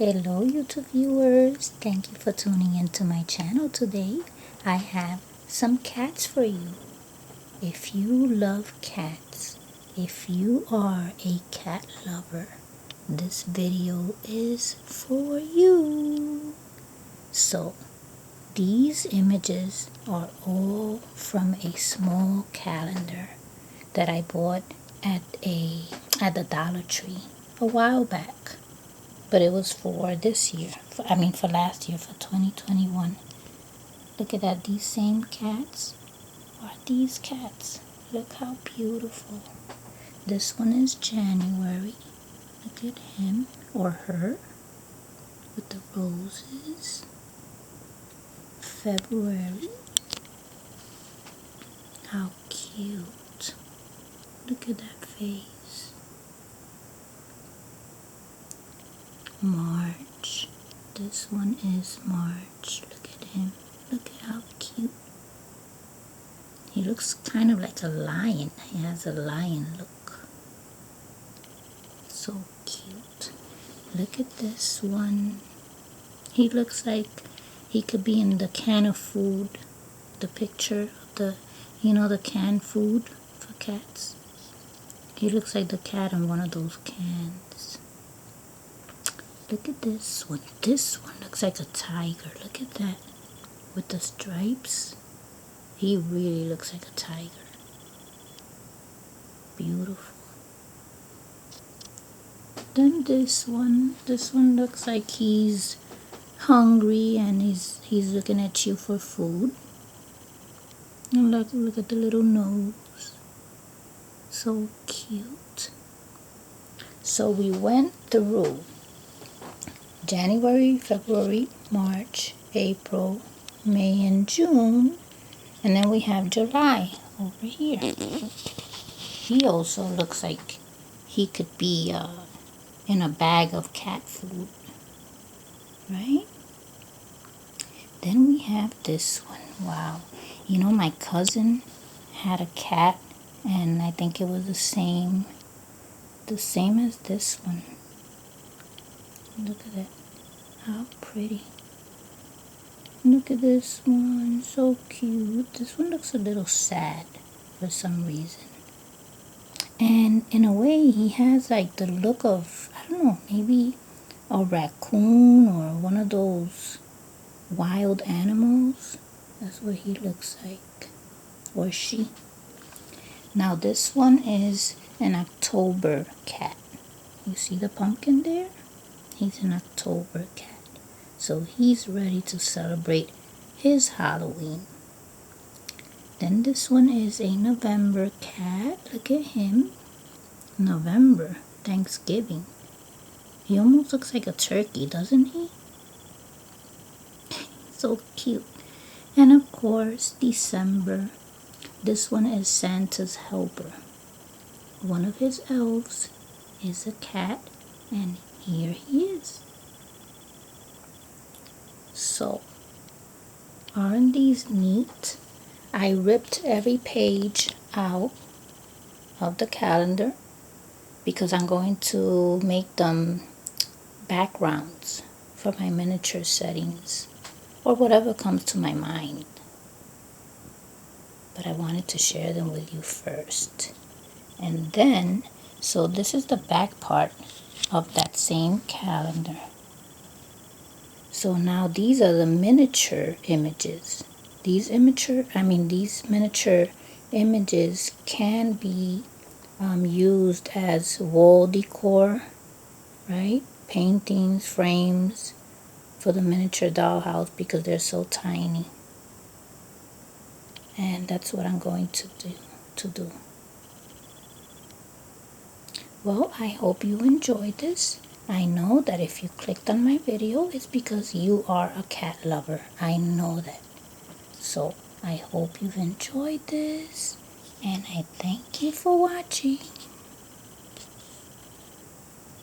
Hello YouTube viewers, thank you for tuning into my channel today. I have some cats for you. If you love cats, if you are a cat lover, this video is for you. So, these images are all from a small calendar that I bought at the Dollar Tree a while back. But it was for this year, for last year, for 2021. Look at that, these same cats are these cats. Look how beautiful. This one is January. Look at him or her with the roses. February. How cute. Look at that face. March. This one is March. Look at him. Look at how cute. He looks kind of like a lion. He has a lion look. So cute. Look at this one. He looks like he could be in the can of food. The picture of the canned food for cats. He looks like the cat in one of those cans. Look at this one. This one looks like a tiger. Look at that. With the stripes. He really looks like a tiger. Beautiful. Then this one looks like he's hungry and he's looking at you for food. And look at the little nose. So cute. So we went through January, February, March, April, May, and June. And then we have July over here. He also looks like he could be in a bag of cat food. Right? Then we have this one. Wow. You know, my cousin had a cat, and I think it was the same as this one. Look at that. How pretty. Look at this one. So cute. This one looks a little sad for some reason. And in a way, he has like the look of, I don't know, maybe a raccoon or one of those wild animals. That's what he looks like. Or she. Now this one is an October cat. You see the pumpkin there? He's an October cat. So he's ready to celebrate his Halloween. Then this one is a November cat. Look at him. November, Thanksgiving. He almost looks like a turkey, doesn't he? So cute. And of course, December. This one is Santa's helper. One of his elves is a cat, and here he is. So, aren't these neat? I ripped every page out of the calendar because I'm going to make them backgrounds for my miniature settings or whatever comes to my mind. But I wanted to share them with you first. And then, so this is the back part of that same calendar. So now these are the miniature images. These miniature images can be used as wall decor, right? Paintings, frames for the miniature dollhouse because they're so tiny. And that's what I'm going to do. Well, I hope you enjoyed this. I know that if you clicked on my video, it's because you are a cat lover. I know that. So, I hope you've enjoyed this, and I thank you for watching.